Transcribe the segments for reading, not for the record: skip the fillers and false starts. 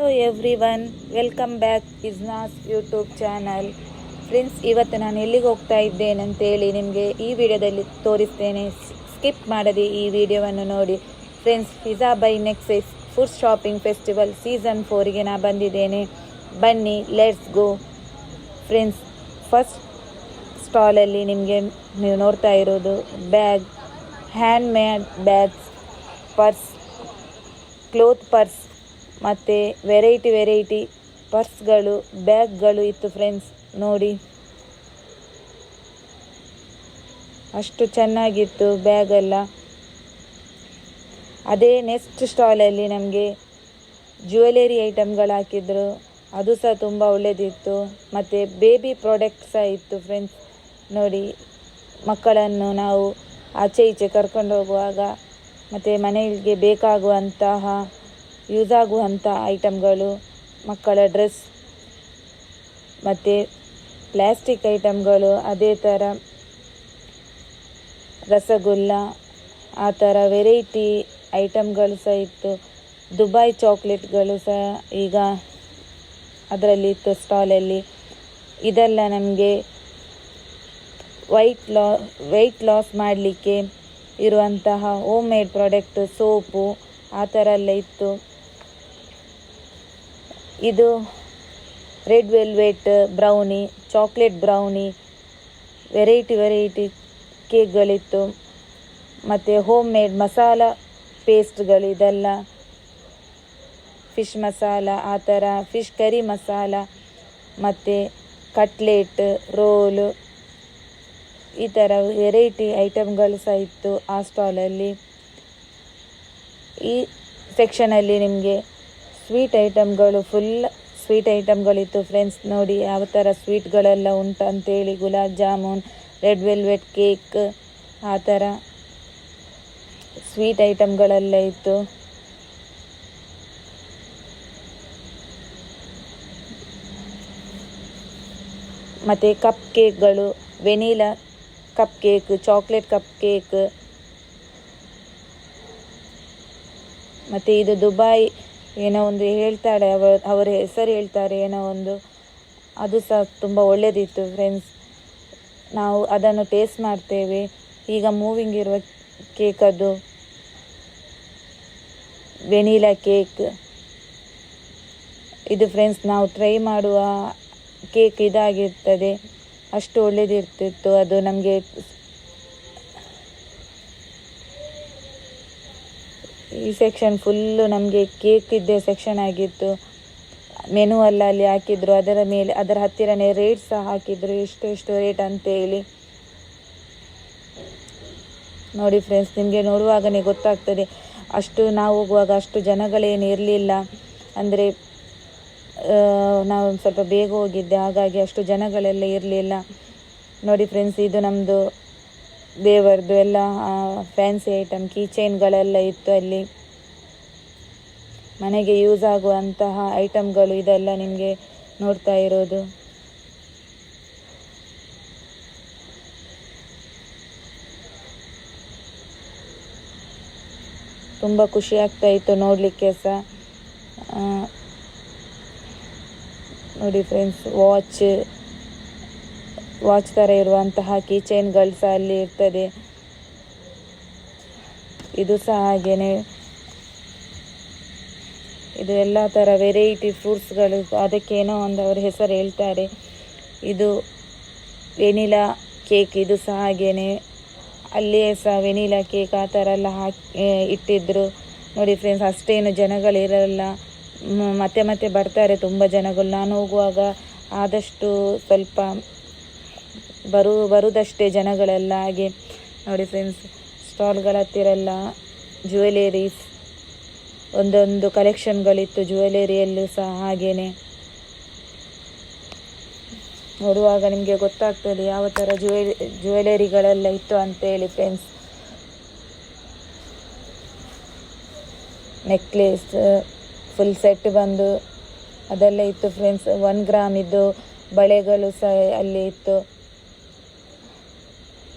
Hello everyone, welcome back ಇಸ್ನಾಸ್ YouTube channel. Friends, ಇವತ್ತು ನಾನು ಎಲ್ಲಿಗೆ ಹೋಗ್ತಾ ಇದ್ದೇನೆ ಅಂತೇಳಿ ನಿಮಗೆ ಈ ವಿಡಿಯೋದಲ್ಲಿ ತೋರಿಸ್ತೇನೆ. ಸ್ಕಿಪ್ ಮಾಡದೆ ಈ ವಿಡಿಯೋವನ್ನು ನೋಡಿ. Friends, pizza by nexus food shopping festival season 4ಗೆ ನಾನು ಬಂದಿದ್ದೇನೆ. ಬನ್ನಿ, ಲೆಟ್ಸ್ ಗೋ. ಫ್ರೆಂಡ್ಸ್, ಫಸ್ಟ್ ಸ್ಟಾಲಲ್ಲಿ ನಿಮಗೆ ನೀವು ನೋಡ್ತಾ ಇರೋದು bag, handmade bags, purse, cloth purse ಮತ್ತು ವೆರೈಟಿ ಪರ್ಸ್ಗಳು, ಬ್ಯಾಗ್ಗಳು ಇತ್ತು. ಫ್ರೆಂಡ್ಸ್ ನೋಡಿ, ಅಷ್ಟು ಚೆನ್ನಾಗಿತ್ತು ಬ್ಯಾಗೆಲ್ಲ. ಅದೇ ನೆಕ್ಸ್ಟ್ ಸ್ಟಾಲಲ್ಲಿ ನಮಗೆ ಜ್ಯುವೆಲರಿ ಐಟಮ್ಗಳು ಹಾಕಿದ್ರು, ಅದು ಸಹ ತುಂಬ ಒಳ್ಳೆಯದಿತ್ತು. ಮತ್ತು ಬೇಬಿ ಪ್ರಾಡಕ್ಟ್ ಸಹ ಇತ್ತು. ಫ್ರೆಂಡ್ಸ್ ನೋಡಿ, ಮಕ್ಕಳನ್ನು ನಾವು ಆಚೆ ಈಚೆ ಕರ್ಕೊಂಡು ಹೋಗುವಾಗ ಮತ್ತು ಮನೆಗೆ ಬೇಕಾಗುವಂತಹ ಯೂಸ್ ಆಗುವಂಥ ಐಟಮ್ಗಳು, ಮಕ್ಕಳ ಡ್ರೆಸ್ ಮತ್ತು ಪ್ಲ್ಯಾಸ್ಟಿಕ್ ಐಟಮ್ಗಳು, ಅದೇ ಥರ ರಸಗುಲ್ಲ, ಆ ಥರ ವೆರೈಟಿ ಐಟಮ್ಗಳು ಸಹ ಇತ್ತು. ದುಬೈ ಚಾಕ್ಲೇಟ್ಗಳು ಸಹ ಈಗ ಅದರಲ್ಲಿ ಇತ್ತು ಸ್ಟಾಲಲ್ಲಿ. ಇದೆಲ್ಲ ನಮಗೆ ವೆಯ್ಟ್ ಲಾಸ್ ಮಾಡಲಿಕ್ಕೆ ಇರುವಂತಹ ಹೋಮ್ ಮೇಡ್ ಪ್ರಾಡಕ್ಟ್, ಸೋಪು, ಆ ಥರ ಎಲ್ಲ ಇತ್ತು. ಇದು red velvet brownie, chocolate brownie, variety ಕೇಕ್ಗಳಿತ್ತು. ಮತ್ತು ಹೋಮ್ ಮೇಡ್ ಮಸಾಲ ಪೇಸ್ಟ್ಗಳು, ಇದೆಲ್ಲ ಫಿಶ್ ಮಸಾಲ, ಆ ಥರ ಫಿಶ್ ಕರಿ ಮಸಾಲ, ಮತ್ತು ಕಟ್ಲೆಟ್, ರೋಲು, ಈ ಥರ ವೆರೈಟಿ ಐಟಮ್ಗಳು ಸಹ ಇತ್ತು ಆ ಸ್ಟಾಲಲ್ಲಿ. ಈ ಸೆಕ್ಷನಲ್ಲಿ ನಿಮಗೆ ಸ್ವೀಟ್ ಐಟಮ್ಗಳು, ಫುಲ್ ಸ್ವೀಟ್ ಐಟಮ್ಗಳಿತ್ತು. ಫ್ರೆಂಡ್ಸ್ ನೋಡಿ ಯಾವ ಥರ ಸ್ವೀಟ್ಗಳೆಲ್ಲ ಉಂಟು ಅಂತೇಳಿ. Gulab jamun, red velvet cake, ಆ ಥರ ಸ್ವೀಟ್ ಐಟಮ್ಗಳೆಲ್ಲ ಇತ್ತು. ಮತ್ತು ಕಪ್ ಕೇಕ್ಗಳು, vanilla cupcake, chocolate cupcake, ಮತ್ತು ಇದು ದುಬೈ ಏನೋ ಒಂದು ಹೇಳ್ತಾಳೆ, ಅವರ ಹೆಸರು ಹೇಳ್ತಾರೆ ಏನೋ ಒಂದು, ಅದು ಸಹ ತುಂಬ ಒಳ್ಳೆಯದಿತ್ತು. ಫ್ರೆಂಡ್ಸ್, ನಾವು ಅದನ್ನು ಟೇಸ್ಟ್ ಮಾಡ್ತೇವೆ. ಈಗ ಮೂವಿಂಗ್ ಇರುವ ಕೇಕ್, ಅದು ವೆನಿಲಾ ಕೇಕ್ ಇದು. ಫ್ರೆಂಡ್ಸ್, ನಾವು ಟ್ರೈ ಮಾಡುವ ಕೇಕ್ ಇದಾಗಿರ್ತದೆ, ಅಷ್ಟು ಒಳ್ಳೆಯದಿರ್ತಿತ್ತು ಅದು. ನಮಗೆ ಈ ಸೆಕ್ಷನ್ ಫುಲ್ಲು ನಮಗೆ ಕೇಕ್ ಇದ್ದೇ ಸೆಕ್ಷನ್ ಆಗಿತ್ತು. ಮೆನು ಅಲ್ಲಿ ಹಾಕಿದ್ರು, ಅದರ ಹತ್ತಿರನೇ ರೇಟ್ ಸಹ ಹಾಕಿದ್ರು, ಎಷ್ಟು ರೇಟ್ ಅಂತೇಳಿ. ನೋಡಿ ಫ್ರೆಂಡ್ಸ್, ನಿಮಗೆ ನೋಡುವಾಗನೇ ಗೊತ್ತಾಗ್ತದೆ. ನಾವು ಹೋಗುವಾಗ ಅಷ್ಟು ಜನಗಳೇನು ಇರಲಿಲ್ಲ. ಅಂದರೆ ನಾವು ಸ್ವಲ್ಪ ಬೇಗ ಹೋಗಿದ್ದೆ, ಹಾಗಾಗಿ ಅಷ್ಟು ಜನಗಳೆಲ್ಲ ಇರಲಿಲ್ಲ. ನೋಡಿ ಫ್ರೆಂಡ್ಸ್, ಇದು ನಮ್ಮದು ದೇವರದ್ದು ಎಲ್ಲ ಫ್ಯಾನ್ಸಿ ಐಟಮ್, ಕೀ ಚೈನ್ಗಳೆಲ್ಲ ಇತ್ತು ಅಲ್ಲಿ. ಮನೆಗೆ ಯೂಸ್ ಆಗುವಂತಹ ಐಟಮ್ಗಳು ಇದೆಲ್ಲ ನಿಮಗೆ ನೋಡ್ತಾ ಇರೋದು. ತುಂಬ ಖುಷಿ ಆಗ್ತಾ ಇತ್ತು ನೋಡಲಿಕ್ಕೆ ಸಹ. ನೋಡಿ ಫ್ರೆಂಡ್ಸ್, ವಾಚ್ ಥರ ಇರುವಂತಹ ಕೀ ಚೈನ್ಗಳು ಸಹ ಅಲ್ಲಿ ಇರ್ತದೆ. ಇದು ಸಹ ಹಾಗೇನೆ. ಇದು ಎಲ್ಲ ಥರ ವೆರೈಟಿ ಫ್ರೂಟ್ಸ್ಗಳು, ಅದಕ್ಕೇನೋ ಒಂದು ಅವ್ರ ಹೆಸರು ಹೇಳ್ತಾರೆ. ಇದು ವೆನಿಲಾ ಕೇಕ್, ಇದು ಸಹ ಹಾಗೇನೆ. ಅಲ್ಲಿಯೇ ಸಹ ವೆನಿಲಾ ಕೇಕ್ ಆ ಥರ ಎಲ್ಲ ಇಟ್ಟಿದ್ರು. ನೋಡಿ ಫ್ರೆಂಡ್ಸ್, ಅಷ್ಟೇನು ಜನಗಳಿರಲ್ಲ, ಮತ್ತೆ ಬರ್ತಾರೆ ತುಂಬ ಜನಗಳು. ನಾನು ಹೋಗುವಾಗ ಆದಷ್ಟು ಸ್ವಲ್ಪ ಬರುವುದಷ್ಟೇ ಜನಗಳೆಲ್ಲ. ಹಾಗೆ ನೋಡಿ ಫ್ರೆಂಡ್ಸ್, ಸ್ಟಾಲ್ಗಳ ಹತ್ತಿರ ಎಲ್ಲ ಜ್ಯುವೆಲರೀಸ್, ಒಂದೊಂದು ಕಲೆಕ್ಷನ್ಗಳಿತ್ತು ಜ್ಯುವೆಲರಿಯಲ್ಲೂ ಸಹ. ಹಾಗೇನೆ ನೋಡುವಾಗ ನಿಮಗೆ ಗೊತ್ತಾಗ್ತದೆ ಯಾವ ಥರ ಜ್ಯುವೆಲರಿಗಳೆಲ್ಲ ಇತ್ತು ಅಂತೇಳಿ. ಫ್ರೆಂಡ್ಸ್, ನೆಕ್ಲೆಸ್ ಫುಲ್ ಸೆಟ್ ಬಂದು ಅದೆಲ್ಲ ಇತ್ತು. ಫ್ರೆಂಡ್ಸ್, 1 ಗ್ರಾಮ್ ಇದ್ದು ಬಳೆಗಳು ಸಹ ಅಲ್ಲಿ ಇತ್ತು.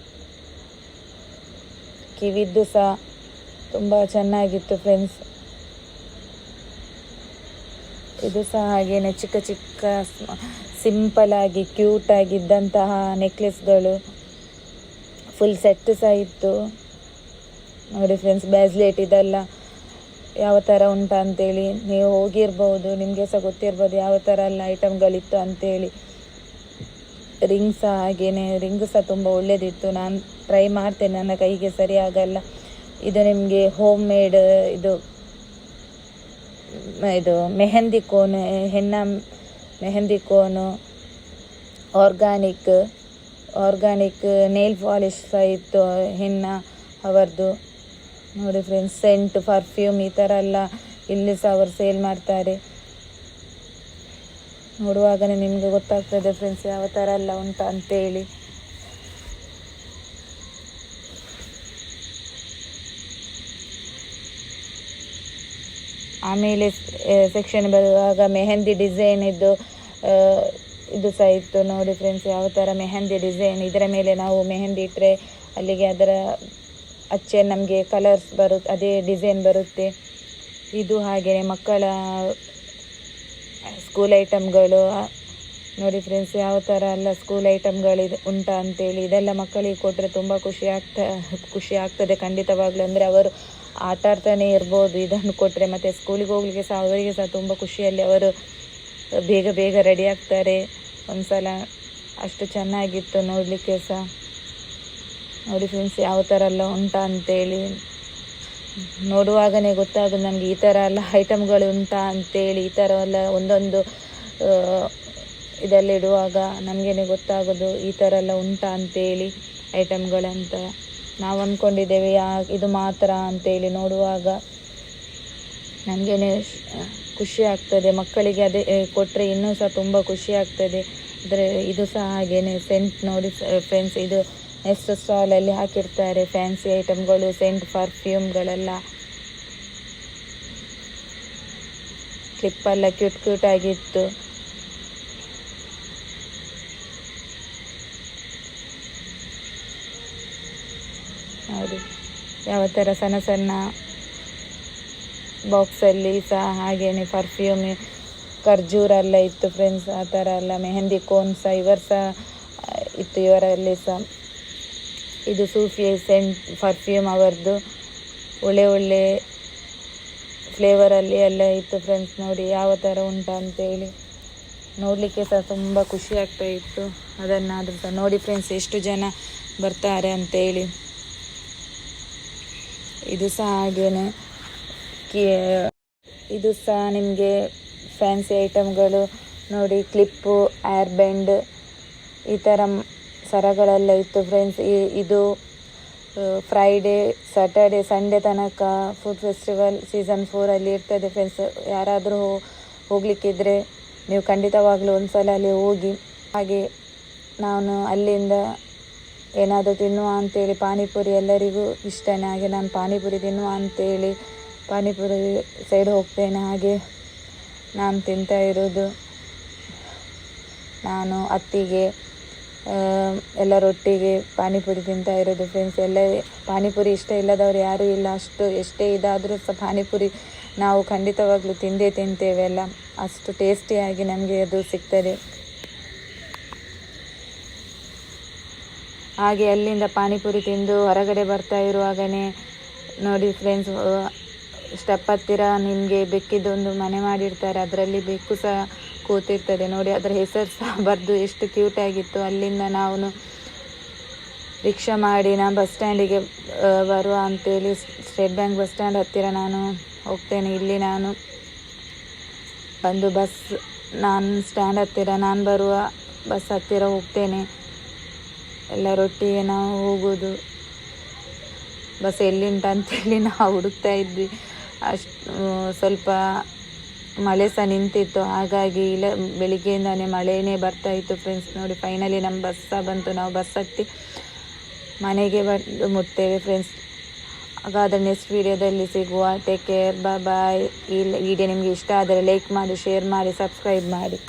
ಕಿವಿದ್ದು ಸಹ ತುಂಬ ಚೆನ್ನಾಗಿತ್ತು. ಫ್ರೆಂಡ್ಸ್, ಇದು ಸಹ ಹಾಗೇನೆ ಚಿಕ್ಕ ಚಿಕ್ಕ ಸಿಂಪಲ್ ಆಗಿ ಕ್ಯೂಟ್ ಆಗಿದ್ದಂತಹ ನೆಕ್ಲೆಸ್ಗಳು ಫುಲ್ ಸೆಟ್ ಸಹ ಇತ್ತು ನೋಡಿ ಫ್ರೆಂಡ್ಸ್. ಬ್ಯಾಸ್ಲೆಟ್ ಇದೆಲ್ಲ ಯಾವ ಥರ ಉಂಟು ಅಂತೇಳಿ ನೀವು ಹೋಗಿರ್ಬೋದು, ನಿಮಗೆ ಸಹ ಗೊತ್ತಿರ್ಬೋದು ಯಾವ ಥರ ಎಲ್ಲ ಐಟಮ್ಗಳಿತ್ತು ಅಂತೇಳಿ. ರಿಂಗ್ ಸಹ ಹಾಗೇನೆ, ರಿಂಗ್ ಸಹ ತುಂಬ ಒಳ್ಳೆಯದಿತ್ತು. ನಾನು ಟ್ರೈ ಮಾಡ್ತೇನೆ, ನನ್ನ ಕೈಗೆ ಸರಿ ಆಗಲ್ಲ. ಇದು ನಿಮಗೆ ಹೋಮ್ ಮೇಡ್ ಇದು ಮೆಹಂದಿ ಕೋನ್, ಹೆಣ್ಣ ಮೆಹಂದಿ ಕೋನು, ಆರ್ಗಾನಿಕ್ ನೇಲ್ ಪಾಲಿಶ್ ಸಹ ಇತ್ತು ಹೆಣ್ಣ ಅವರದ್ದು ನೋಡಿ ಫ್ರೆಂಡ್ಸ್. ಸೆಂಟ್, ಪರ್ಫ್ಯೂಮ್ ಈ ಥರ ಎಲ್ಲ ಇಲ್ಲಿ ಸಹ ಅವರು ಸೇಲ್ ಮಾಡ್ತಾರೆ. ನೋಡುವಾಗಲೇ ನಿಮಗೆ ಗೊತ್ತಾಗ್ತದೆ ಫ್ರೆಂಡ್ಸ್ ಯಾವ ಥರ ಎಲ್ಲ ಉಂಟು ಅಂತೇಳಿ. ಆಮೇಲೆ ಸೆಕ್ಷನ್ ಬರುವಾಗ ಮೆಹಂದಿ ಡಿಸೈನ್ ಇದು ಸಹ ಇತ್ತು ನೋಡಿ ಫ್ರೆಂಡ್ಸ್. ಯಾವ ಥರ ಮೆಹಂದಿ ಡಿಸೈನ್, ಇದರ ಮೇಲೆ ನಾವು ಮೆಹಂದಿ ಇಟ್ಟರೆ ಅಲ್ಲಿಗೆ ಅದರ ಅಚ್ಚೆ ನಮಗೆ ಕಲರ್ಸ್ ಬರುತ್ತೆ, ಅದೇ ಡಿಸೈನ್ ಬರುತ್ತೆ. ಇದು ಹಾಗೆಯೇ ಮಕ್ಕಳ ಸ್ಕೂಲ್ ಐಟಮ್ಗಳು ನೋಡಿ ಫ್ರೆಂಡ್ಸ್ ಯಾವ ಥರ ಎಲ್ಲ ಸ್ಕೂಲ್ ಐಟಮ್ಗಳು ಉಂಟು ಅಂತೇಳಿ. ಇದೆಲ್ಲ ಮಕ್ಕಳಿಗೆ ಕೊಟ್ಟರೆ ತುಂಬ ಖುಷಿ ಆಗ್ತದೆ ಖಂಡಿತವಾಗ್ಲೂ. ಅಂದರೆ ಅವರು ಆಟ ಆಡ್ತಾನೆ ಇರ್ಬೋದು ಇದನ್ನು ಕೊಟ್ಟರೆ. ಮತ್ತು ಸ್ಕೂಲಿಗೆ ಹೋಗ್ಲಿಕ್ಕೆ ಸಹ ಅವರಿಗೆ ಸಹ ತುಂಬ ಖುಷಿಯಲ್ಲಿ ಅವರು ಬೇಗ ರೆಡಿ ಆಗ್ತಾರೆ. ಒಂದ್ಸಲ ಅಷ್ಟು ಚೆನ್ನಾಗಿತ್ತು ನೋಡಲಿಕ್ಕೆ ಸಹ. ನೋಡಿ ಫ್ರೆಂಡ್ಸ್ ಯಾವ ಥರ ಎಲ್ಲ ಉಂಟಾ ಅಂತೇಳಿ. ನೋಡುವಾಗಲೇ ಗೊತ್ತಾಗೋದು ನಮಗೆ ಈ ಥರ ಎಲ್ಲ ಐಟಮ್ಗಳು ಉಂಟಾ ಅಂತೇಳಿ. ಈ ಥರ ಎಲ್ಲ ಒಂದೊಂದು ಇದಲ್ಲಿಡುವಾಗ ನಮಗೇನೆ ಗೊತ್ತಾಗೋದು ಈ ಥರ ಎಲ್ಲ ಉಂಟಾ ಅಂತೇಳಿ ಐಟಮ್ಗಳಂತ. ನಾವು ಅಂದ್ಕೊಂಡಿದ್ದೇವೆ ಇದು ಮಾತ್ರ ಅಂತೇಳಿ. ನೋಡುವಾಗ ನಮಗೇನೆ ಖುಷಿ ಆಗ್ತದೆ. ಮಕ್ಕಳಿಗೆ ಅದೇ ಕೊಟ್ಟರೆ ಇನ್ನೂ ಸಹ ತುಂಬ ಖುಷಿ ಆಗ್ತದೆ. ಅಂದರೆ ಇದು ಸಹ ಹಾಗೇನೆ ಸೆಂಟ್ ನೋಡಿ ಫ್ರೆಂಡ್ಸ್. ಇದು ನೆಕ್ಸ್ಟ್ ಸ್ಟಾಲಲ್ಲಿ ಹಾಕಿರ್ತಾರೆ ಫ್ಯಾನ್ಸಿ ಐಟಮ್ಗಳು, ಸೆಂಟ್, ಪರ್ಫ್ಯೂಮ್ಗಳೆಲ್ಲ. ಕ್ಲಿಪ್ಪೆಲ್ಲ ಕ್ಯೂಟ್ ಆಗಿತ್ತು. ನೋಡಿ ಯಾವ ಥರ ಸಣ್ಣ ಬಾಕ್ಸಲ್ಲಿ ಸಹ ಹಾಗೇನೆ ಪರ್ಫ್ಯೂಮ್, ಖರ್ಜೂರೆಲ್ಲ ಇತ್ತು ಫ್ರೆಂಡ್ಸ್. ಆ ಥರ ಎಲ್ಲ ಮೆಹಂದಿ ಕೋನ್ ಸಹ ಇವರು ಸಹ ಇತ್ತು ಇವರಲ್ಲಿ ಸಹ. ಇದು ಸೂಫಿ ಸೆಂಟ್ ಪರ್ಫ್ಯೂಮ್ ಅವರದ್ದು ಒಳ್ಳೆ ಫ್ಲೇವರಲ್ಲಿ ಎಲ್ಲ ಇತ್ತು ಫ್ರೆಂಡ್ಸ್. ನೋಡಿ ಯಾವ ಥರ ಉಂಟು ಅಂತೇಳಿ. ನೋಡಲಿಕ್ಕೆ ಸಹ ತುಂಬ ಖುಷಿ ಆಗ್ತಾ ಇತ್ತು. ಅದನ್ನಾದರೂ ಸಹ ನೋಡಿ ಫ್ರೆಂಡ್ಸ್ ಎಷ್ಟು ಜನ ಬರ್ತಾರೆ ಅಂತೇಳಿ. ಇದು ಸಹ ಹಾಗೇನೆ ಇದು ಸಹ ನಿಮಗೆ ಫ್ಯಾನ್ಸಿ ಐಟಮ್ಗಳು ನೋಡಿ. ಕ್ಲಿಪ್ಪು, ಏರ್ ಬ್ಯಾಂಡ್ ಈ ಥರ ಸರಗಳೆಲ್ಲ ಇತ್ತು ಫ್ರೆಂಡ್ಸ್. ಇದು ಫ್ರೈಡೇ, ಸ್ಯಾಟರ್ಡೆ, ಸಂಡೇ ತನಕ ಫುಡ್ ಫೆಸ್ಟಿವಲ್ ಸೀಸನ್ 4 ಇರ್ತದೆ ಫ್ರೆಂಡ್ಸ್. ಯಾರಾದರೂ ಹೋಗಲಿಕ್ಕಿದ್ರೆ ನೀವು ಖಂಡಿತವಾಗ್ಲೂ ಒಂದ್ಸಲ ಅಲ್ಲಿ ಹೋಗಿ. ಹಾಗೆ ನಾನು ಅಲ್ಲಿಂದ ಏನಾದರೂ ತಿನ್ನುವ ಅಂತೇಳಿ, ಪಾನಿಪುರಿ ಎಲ್ಲರಿಗೂ ಇಷ್ಟನೇ. ಹಾಗೆ ನಾನು ಪಾನಿಪುರಿ ತಿನ್ನುವ ಅಂತೇಳಿ ಪಾನಿಪುರಿ ಸೈಡ್ ಹೋಗ್ತೇನೆ. ಹಾಗೆ ನಾನು ತಿಂತಾ ಇರೋದು, ನಾನು ಅತ್ತಿಗೆ ಎಲ್ಲರೊಟ್ಟಿಗೆ ಪಾನಿಪುರಿ ತಿಂತಾ ಇರೋದು ಫ್ರೆಂಡ್ಸ್. ಎಲ್ಲ ಪಾನಿಪುರಿ ಇಷ್ಟ ಇಲ್ಲದವರು ಯಾರೂ ಇಲ್ಲ. ಅಷ್ಟು ಎಷ್ಟೇ ಇದಾದರೂ ಸಹ ಪಾನಿಪುರಿ ನಾವು ಖಂಡಿತವಾಗ್ಲೂ ತಿಂತೇವೆ ಎಲ್ಲ. ಅಷ್ಟು ಟೇಸ್ಟಿಯಾಗಿ ನಮಗೆ ಅದು ಸಿಗ್ತದೆ. ಹಾಗೆ ಅಲ್ಲಿಂದ ಪಾನಿಪುರಿ ತಿಂದು ಹೊರಗಡೆ ಬರ್ತಾ ಇರುವಾಗನೇ ನೋಡಿ ಫ್ರೆಂಡ್ಸ್, ಸ್ಟೆಪ್ ಹತ್ತಿರ ನಿಮಗೆ ಬೆಕ್ಕಿದೊಂದು ಮನೆ ಮಾಡಿರ್ತಾರೆ. ಅದರಲ್ಲಿ ಬೆಕ್ಕು ಸಹ ಕೂತಿರ್ತದೆ ನೋಡಿ. ಅದರ ಹೆಸರು ಸಹ ಬರೆದು ಎಷ್ಟು ಕ್ಯೂಟಾಗಿತ್ತು. ಅಲ್ಲಿಂದ ನಾವು ರಿಕ್ಷಾ ಮಾಡಿ ಬಸ್ ಸ್ಟ್ಯಾಂಡಿಗೆ ಬರುವ ಅಂತೇಳಿ, ಸ್ಟೇಟ್ ಬ್ಯಾಂಕ್ ಬಸ್ ಸ್ಟ್ಯಾಂಡ್ ಹತ್ತಿರ ನಾನು ಹೋಗ್ತೇನೆ. ಇಲ್ಲಿ ನಾನು ಬಂದು ನಾನು ಸ್ಟ್ಯಾಂಡ್ ಹತ್ತಿರ, ನಾನು ಬರುವ ಬಸ್ ಹತ್ತಿರ ಹೋಗ್ತೇನೆ. ಎಲ್ಲರೊಟ್ಟಿಗೆ ನಾವು ಹೋಗೋದು. ಬಸ್ ಎಲ್ಲಿಂಟು ಅಂತೇಳಿ ನಾವು ಹುಡುಕ್ತಾ ಇದ್ವಿ. ಸ್ವಲ್ಪ ಮಳೆ ಸಹ ನಿಂತಿತ್ತು. ಹಾಗಾಗಿ ಬೆಳಿಗ್ಗೆಯಿಂದಾನೇ ಮಳೆನೇ ಬರ್ತಾ ಇತ್ತು ಫ್ರೆಂಡ್ಸ್. ನೋಡಿ ಫೈನಲಿ ನಮ್ಮ ಬಸ್ ಸಹ ಬಂತು. ನಾವು ಬಸ್ ಹತ್ತಿ ಮನೆಗೆ ಮುಟ್ತೇವೆ ಫ್ರೆಂಡ್ಸ್. ಹಾಗಾದರೆ ನೆಕ್ಸ್ಟ್ ವಿಡಿಯೋದಲ್ಲಿ ಸಿಗುವ. ಟೇಕ್ ಕೇರ್, ಬಾಯ್. ಈ ವಿಡಿಯೋ ನಿಮಗೆ ಇಷ್ಟ ಆದರೆ ಲೈಕ್ ಮಾಡಿ, ಶೇರ್ ಮಾಡಿ, ಸಬ್ಸ್ಕ್ರೈಬ್ ಮಾಡಿ.